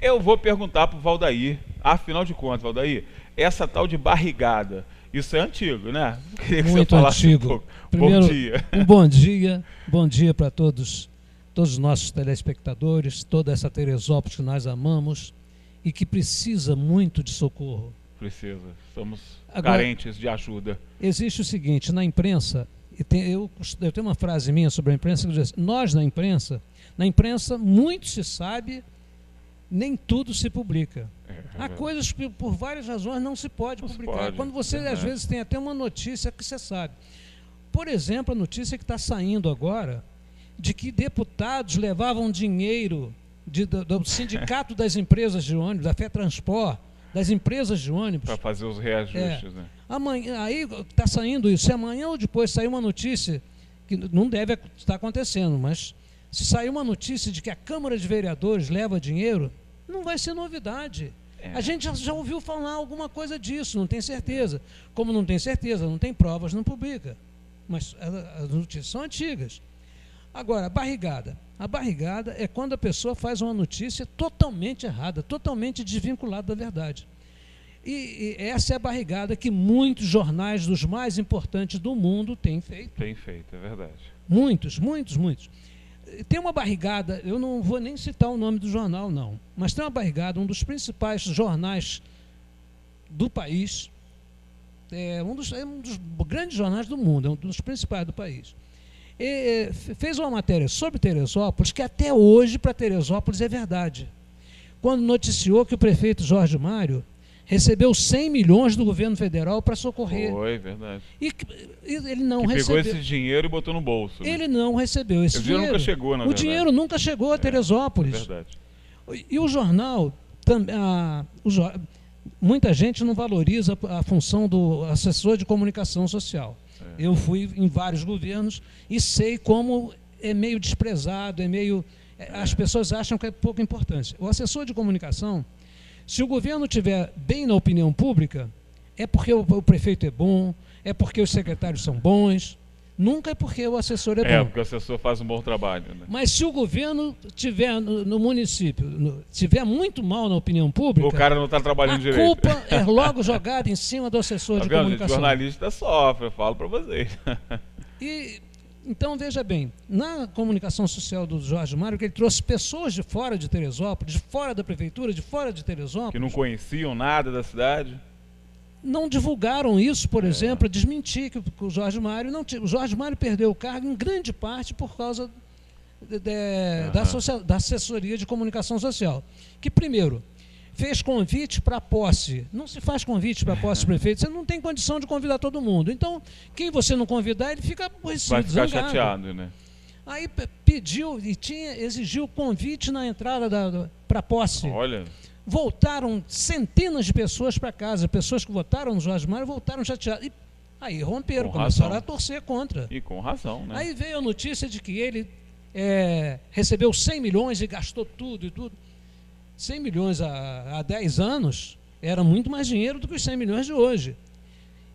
Eu vou perguntar pro Valdair, afinal de contas, Valdair, essa tal de barrigada, isso é antigo, né? Queria que Muito você falasse antigo. um pouco. Primeiro, Bom dia. Bom dia para todos os nossos telespectadores, toda essa Teresópolis que nós amamos e que precisa muito de socorro. Precisa, somos Agora, carentes de ajuda. Existe o seguinte, na imprensa, eu tenho uma frase minha sobre a imprensa que diz: nós na imprensa muito se sabe, nem tudo se publica. Há coisas que por várias razões não se pode publicar. Quando você às vezes tem até uma notícia que você sabe. Por exemplo, a notícia que está saindo agora de que deputados levavam dinheiro do sindicato das empresas de ônibus, da FETransport, das empresas de ônibus. Para fazer os reajustes, né? Amanhã, aí está saindo isso. Se amanhã ou depois sair uma notícia, que não deve estar acontecendo, mas se sair uma notícia de que a Câmara de Vereadores leva dinheiro, não vai ser novidade. A gente já ouviu falar alguma coisa disso, não tem certeza. Como não tem certeza, não tem provas, não publica. Mas as notícias são antigas. Agora, a barrigada. A barrigada é quando a pessoa faz uma notícia totalmente errada, totalmente desvinculada da verdade. E essa é a barrigada que muitos jornais dos mais importantes do mundo têm feito. Tem feito, é verdade. Muitos. Tem uma barrigada, eu não vou nem citar o nome do jornal, não, mas tem uma barrigada, um dos principais jornais do país, um dos grandes jornais do mundo, é um dos principais do país. Fez uma matéria sobre Teresópolis, que até hoje para Teresópolis é verdade. Quando noticiou que o prefeito Jorge Mário recebeu 100 milhões do governo federal para socorrer. Foi, verdade. E ele não que recebeu. Pegou esse dinheiro e botou no bolso. Ele não recebeu esse dinheiro. O dinheiro nunca chegou, na verdade. O dinheiro nunca chegou a Teresópolis. Verdade. E o jornal, muita gente não valoriza a função do assessor de comunicação social. Eu fui em vários governos e sei como é meio desprezado, as pessoas acham que é pouca importância. O assessor de comunicação, se o governo estiver bem na opinião pública, é porque o prefeito é bom, é porque os secretários são bons, nunca é porque o assessor é bom. É, porque o assessor faz um bom trabalho. Né? Mas se o governo estiver no município, estiver muito mal na opinião pública, o cara não está trabalhando direito. A culpa é logo jogada em cima do assessor de comunicação. Gente, jornalista sofre, eu falo para vocês. Então, veja bem, na comunicação social do Jorge Mário, que ele trouxe pessoas de fora de Teresópolis, de fora da prefeitura, de fora de Teresópolis, que não conheciam nada da cidade, não divulgaram isso, por exemplo, desmentir que o Jorge Mário não tinha. O Jorge Mário perdeu o cargo em grande parte por causa da assessoria de comunicação social, que primeiro fez convite para posse. Não se faz convite para posse de prefeito, você não tem condição de convidar todo mundo. Então, quem você não convidar, ele fica aborrecido, vai ficar zangado. chateado, né? Aí pediu e exigiu convite na entrada para posse. Olha. Voltaram centenas de pessoas para casa, pessoas que votaram no Jorge Mário voltaram chateadas. E aí romperam, começaram a torcer contra. E com razão, né? Aí veio a notícia de que ele recebeu 100 milhões e gastou tudo e tudo. 100 milhões há 10 anos era muito mais dinheiro do que os 100 milhões de hoje.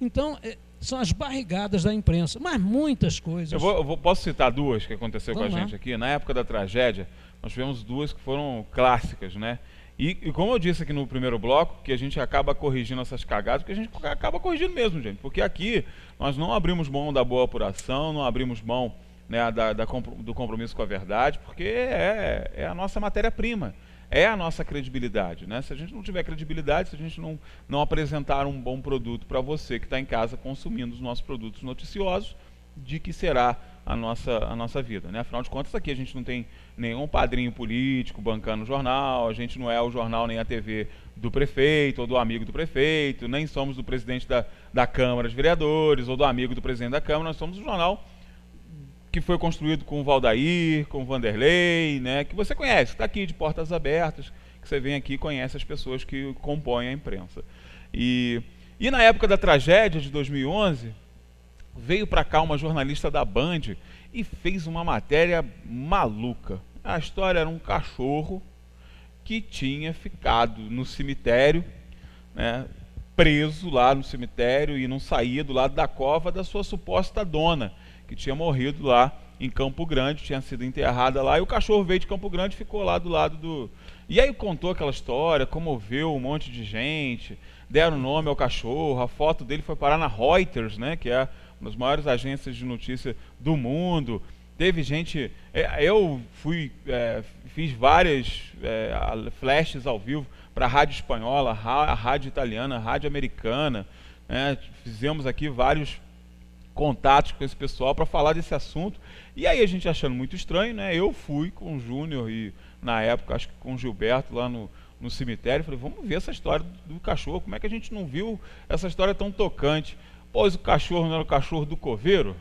Então, são as barrigadas da imprensa, mas muitas coisas. Posso citar duas que aconteceu com a gente aqui? Na época da tragédia, nós tivemos duas que foram clássicas, né? E como eu disse aqui no primeiro bloco, que a gente acaba corrigindo essas cagadas, porque a gente acaba corrigindo mesmo, gente. Porque aqui nós não abrimos mão da boa apuração, não abrimos mão, né, do compromisso com a verdade, porque é a nossa matéria-prima. É a nossa credibilidade, né? Se a gente não tiver credibilidade, se a gente não apresentar um bom produto para você que está em casa consumindo os nossos produtos noticiosos, de que será a nossa vida, né? Afinal de contas, aqui a gente não tem nenhum padrinho político bancando o jornal, a gente não é o jornal nem a TV do prefeito ou do amigo do prefeito, nem somos do presidente da Câmara de Vereadores ou do amigo do presidente da Câmara, nós somos um jornal que foi construído com o Valdair, com o Vanderlei, né, que você conhece, está aqui de portas abertas, que você vem aqui e conhece as pessoas que compõem a imprensa. E na época da tragédia de 2011, veio para cá uma jornalista da Band e fez uma matéria maluca. A história era um cachorro que tinha ficado no cemitério, né, preso lá no cemitério e não saía do lado da cova da sua suposta dona, que tinha morrido lá em Campo Grande, tinha sido enterrada lá, e o cachorro veio de Campo Grande e ficou lá do lado do... E aí contou aquela história, comoveu um monte de gente, deram nome ao cachorro, a foto dele foi parar na Reuters, né, que é uma das maiores agências de notícia do mundo. Teve gente... eu fiz várias flashes ao vivo para a rádio espanhola, a rádio italiana, a rádio americana, né? Fizemos aqui vários contatos com esse pessoal para falar desse assunto, e aí a gente achando muito estranho, né? Eu fui com o Júnior e na época acho que com o Gilberto lá no cemitério, falei, vamos ver essa história do cachorro, como é que a gente não viu essa história tão tocante? Pois o cachorro não era o cachorro do coveiro?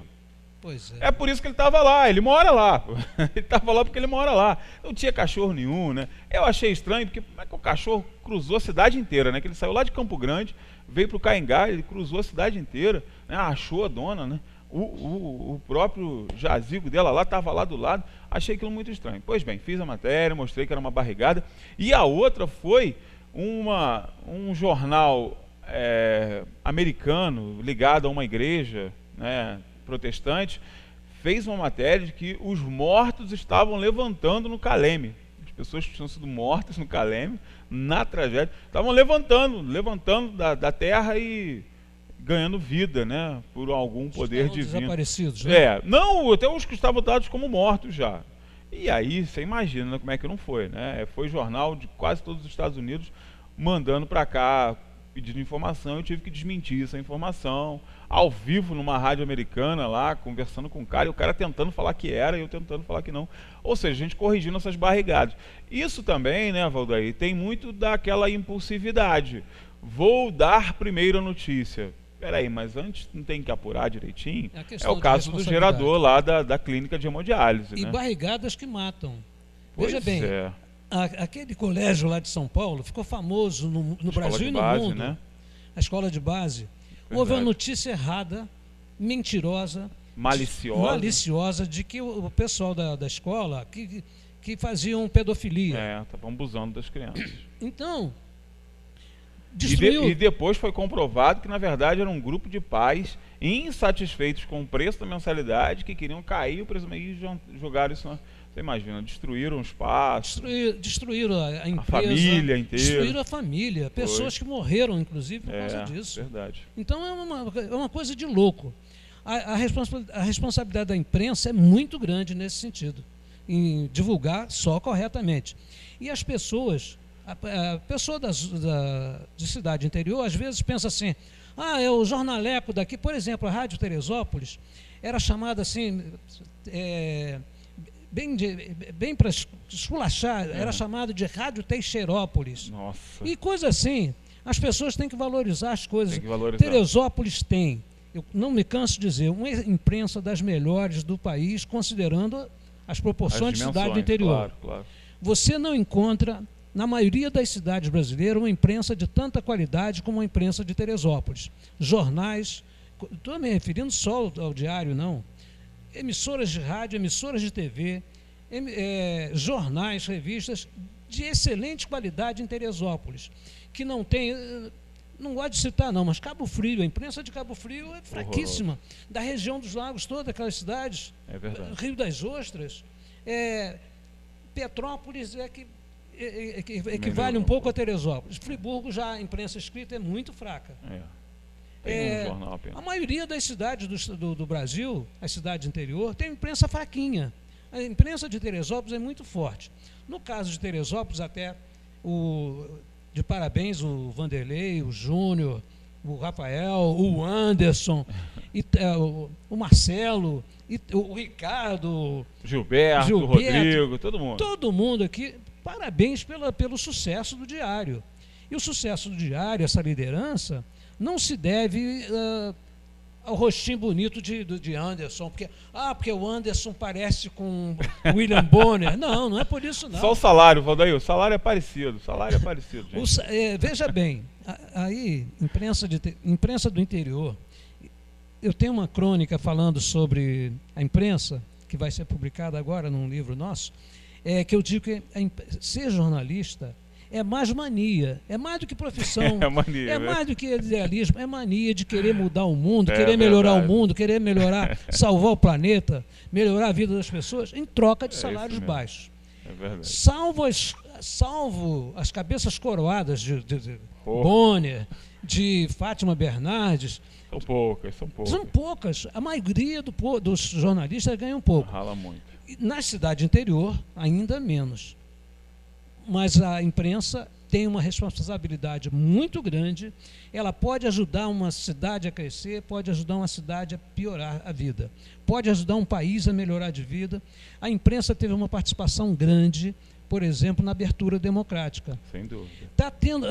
Pois é. É por isso que ele estava lá, ele mora lá. Ele estava lá porque ele mora lá. Não tinha cachorro nenhum, né? Eu achei estranho, porque como é que o cachorro cruzou a cidade inteira, né? Que ele saiu lá de Campo Grande, veio para o Caingá, ele cruzou a cidade inteira, né? Achou a dona, né? O próprio jazigo dela lá estava lá do lado. Achei aquilo muito estranho. Pois bem, fiz a matéria, mostrei que era uma barrigada. E a outra foi um jornal americano ligado a uma igreja, né, protestante, fez uma matéria de que os mortos estavam levantando no Caleme. As pessoas que tinham sido mortas no Caleme, na tragédia, estavam levantando da terra e ganhando vida, né, por algum poder divino. Desaparecidos, né? Não, até os que estavam dados como mortos já. E aí, você imagina, né, como é que não foi, né? Foi jornal de quase todos os Estados Unidos mandando para cá, pedindo informação, eu tive que desmentir essa informação, ao vivo numa rádio americana lá, conversando com o cara, e o cara tentando falar que era, e eu tentando falar que não. Ou seja, a gente corrigindo essas barrigadas. Isso também, né, Valdair, tem muito daquela impulsividade. Vou dar primeiro a notícia. Peraí, mas antes não tem que apurar direitinho? É o caso do gerador lá da clínica de hemodiálise. E né? Barrigadas que matam. Pois Veja bem, aquele colégio lá de São Paulo ficou famoso no Brasil e no mundo. Né? A escola de base. Verdade. Houve uma notícia errada, mentirosa, maliciosa de que o pessoal da escola que faziam pedofilia. Estavam abusando das crianças. Então, e depois foi comprovado que, na verdade, era um grupo de pais insatisfeitos com o preço da mensalidade que queriam cair o preço e jogaram isso na... Você imagina, destruíram o espaço. Destruíram a empresa. A família inteira. Destruíram a família. Pessoas que morreram, inclusive, por causa disso. Verdade. Então é uma coisa de louco. A responsabilidade da imprensa é muito grande nesse sentido, em divulgar só corretamente. E as pessoas, a pessoa de cidade interior, às vezes pensa assim, é o jornaleco daqui, por exemplo, a Rádio Teresópolis, era chamada assim... bem para esculachar, era chamado de Rádio Teixeirópolis. Nossa. E coisa assim, as pessoas têm que valorizar as coisas. Tem que valorizar. Teresópolis tem, eu não me canso de dizer, uma imprensa das melhores do país, considerando as proporções de cidade do interior. Claro. Você não encontra, na maioria das cidades brasileiras, uma imprensa de tanta qualidade como a imprensa de Teresópolis. Jornais, estou me referindo só ao diário, não. Emissoras de rádio, emissoras de TV, jornais, revistas de excelente qualidade em Teresópolis, que não tem, não gosto de citar não, mas Cabo Frio, a imprensa de Cabo Frio é fraquíssima, da região dos lagos, todas aquelas cidades, Rio das Ostras, Petrópolis equivale um pouco a Teresópolis, Friburgo já a imprensa escrita é muito fraca. Tem um jornal apenas. A maioria das cidades do Brasil, as cidades interior, tem imprensa fraquinha. A imprensa de Teresópolis é muito forte. No caso de Teresópolis, até de parabéns o Vanderlei, o Júnior, o Rafael, o Anderson, o Marcelo, o Ricardo, Gilberto, o Rodrigo, todo mundo. Todo mundo aqui, parabéns pelo sucesso do Diário. E o sucesso do Diário, essa liderança, não se deve ao rostinho bonito de Anderson, porque o Anderson parece com William Bonner. Não é por isso não. Só o salário, Valdair, o salário é parecido, gente. Veja bem, aí, imprensa do interior, eu tenho uma crônica falando sobre a imprensa, que vai ser publicada agora num livro nosso, que eu digo que ser jornalista é mais mania, é mais do que profissão, É mania, é né? mais do que idealismo, é mania de querer mudar o mundo, É querer melhorar verdade. o mundo, querer melhorar, salvar o planeta, melhorar a vida das pessoas em troca de É salários isso mesmo. baixos. É verdade. Salvo as cabeças coroadas de Oh. Bonner, de Fátima Bernardes, São poucas, são poucas. são poucas. A maioria dos jornalistas ganham pouco. Rala muito. E na cidade interior, ainda menos. Mas a imprensa tem uma responsabilidade muito grande. Ela pode ajudar uma cidade a crescer, pode ajudar uma cidade a piorar a vida, pode ajudar um país a melhorar de vida. A imprensa teve uma participação grande, por exemplo, na abertura democrática. Sem dúvida.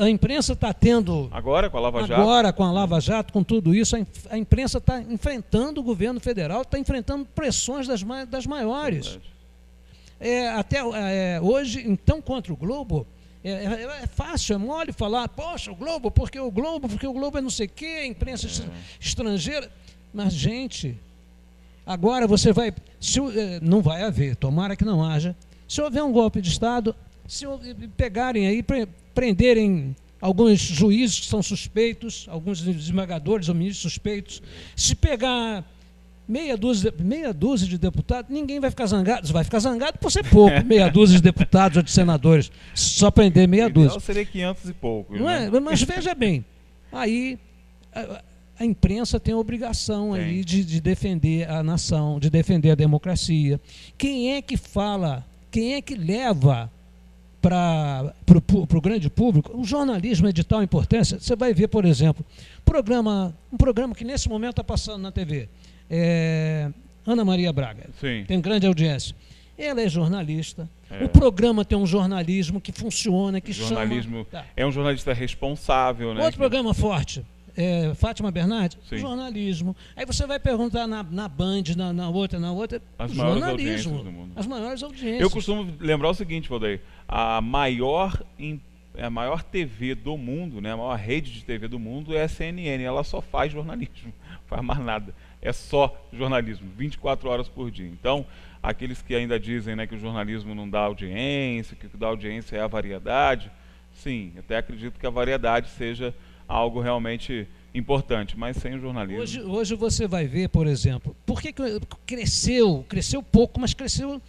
A imprensa está tendo... Agora, com a Lava Jato? Agora, com a Lava Jato, com tudo isso, a imprensa está enfrentando o governo federal, está enfrentando pressões das maiores. Hoje, então, contra o Globo, é fácil, é mole falar, poxa, o Globo é não sei o quê, a imprensa estrangeira. Mas, gente, agora você vai... não vai haver, tomara que não haja. Se houver um golpe de Estado, se pegarem aí, prenderem alguns juízes que são suspeitos, alguns desembargadores ou ministros suspeitos, se pegar meia dúzia de deputados, ninguém vai ficar zangado. Vai ficar zangado por ser pouco, meia dúzia de deputados ou de senadores, só prender meia dúzia. Seria 500 e poucos. Não é? Mas veja bem, aí a imprensa tem a obrigação aí de defender a nação, de defender a democracia. Quem é que fala, quem é que leva para o grande público? O jornalismo é de tal importância. Você vai ver, por exemplo, um programa que nesse momento está passando na TV. Ana Maria Braga. Sim. Tem grande audiência. Ela é jornalista. O programa tem um jornalismo que funciona, que jornalismo chama... É um jornalista responsável, né? Outro programa forte, Fátima Bernardes, Sim. Jornalismo. Aí você vai perguntar na Band, na outra, as maiores jornalismo. audiências do mundo. As maiores audiências. Eu costumo lembrar o seguinte, Valdeir, a maior TV do mundo, né, a maior rede de TV do mundo é a CNN. Ela só faz jornalismo, não faz mais nada. É só jornalismo, 24 horas por dia. Então, aqueles que ainda dizem, né, que o jornalismo não dá audiência, que o que dá audiência é a variedade, sim, até acredito que a variedade seja algo realmente importante, mas sem o jornalismo... Hoje você vai ver, por exemplo, por que cresceu pouco, mas cresceu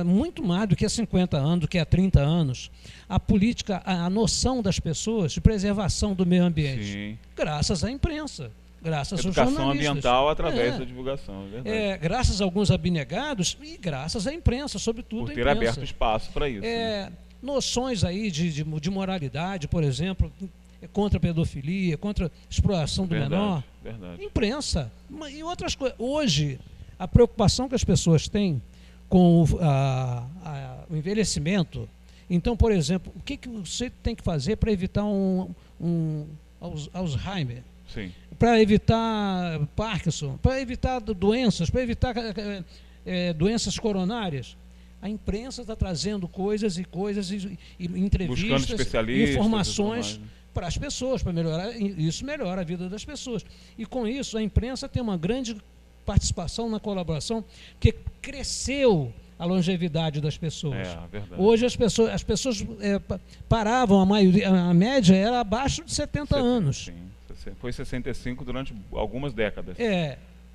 muito mais do que há 50 anos, do que há 30 anos, a política, a noção das pessoas de preservação do meio ambiente. Sim. Graças à imprensa. Graças aos Educação jornalistas. ambiental através da divulgação, é verdade. Graças a alguns abnegados e graças à imprensa, sobretudo Por a ter imprensa. aberto espaço para isso. Né? Noções aí de moralidade, por exemplo, contra a pedofilia, contra a exploração do menor. Verdade. Imprensa. E outras coisas. Hoje, a preocupação que as pessoas têm com o envelhecimento. Então, por exemplo, o que você tem que fazer para evitar um Alzheimer? Sim. Para evitar Parkinson, para evitar doenças, para evitar doenças coronárias. A imprensa está trazendo coisas e entrevistas, informações para as pessoas, para melhorar. Isso melhora a vida das pessoas. E com isso a imprensa tem uma grande participação na colaboração, porque cresceu a longevidade das pessoas. Verdade. Hoje as pessoas paravam, a média era abaixo de 70 anos. Sim. Foi 65 durante algumas décadas.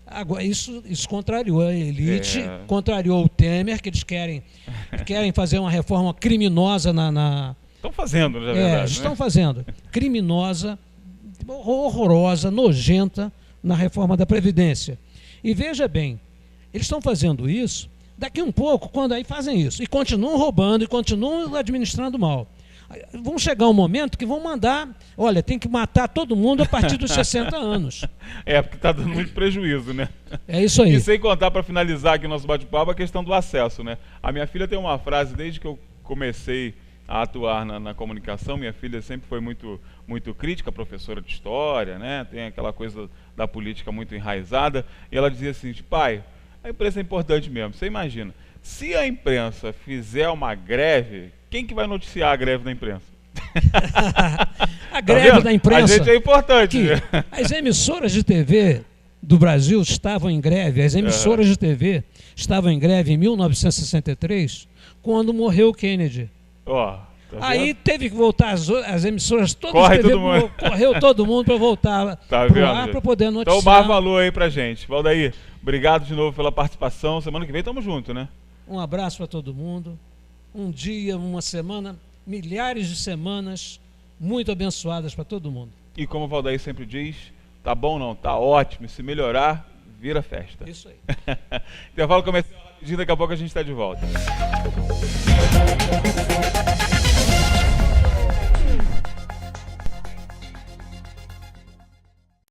Agora, isso contrariou a elite, contrariou o Temer, que eles querem fazer uma reforma criminosa Estão fazendo, na verdade. Estão fazendo. Criminosa, horrorosa, nojenta na reforma da Previdência. E veja bem, eles estão fazendo isso, daqui um pouco, quando aí fazem isso, e continuam roubando, e continuam administrando mal. Vão chegar um momento que vão mandar, olha, tem que matar todo mundo a partir dos 60 anos. Porque está dando muito prejuízo, né? É isso aí. E sem contar, para finalizar aqui o nosso bate-papo, a questão do acesso, né? A minha filha tem uma frase, desde que eu comecei a atuar na comunicação, minha filha sempre foi muito crítica, professora de história, né? Tem aquela coisa da política muito enraizada, e ela dizia assim, pai, a imprensa é importante mesmo, você imagina, se a imprensa fizer uma greve, quem que vai noticiar a greve da imprensa? A greve da imprensa. A gente é importante. As emissoras de TV do Brasil estavam em greve, as emissoras de TV estavam em greve em 1963, quando morreu o Kennedy. Aí teve que voltar as emissoras todas. Correu todo mundo para voltar pro ar para poder noticiar. Então o mar falou aí pra gente. Valdair, obrigado de novo pela participação. Semana que vem estamos juntos, né? Um abraço para todo mundo. Um dia, uma semana, milhares de semanas muito abençoadas para todo mundo. E como o Valdair sempre diz, tá bom não, tá ótimo. Se melhorar, vira festa. Isso aí. Intervalo comercial rapidinho, daqui a pouco a gente está de volta.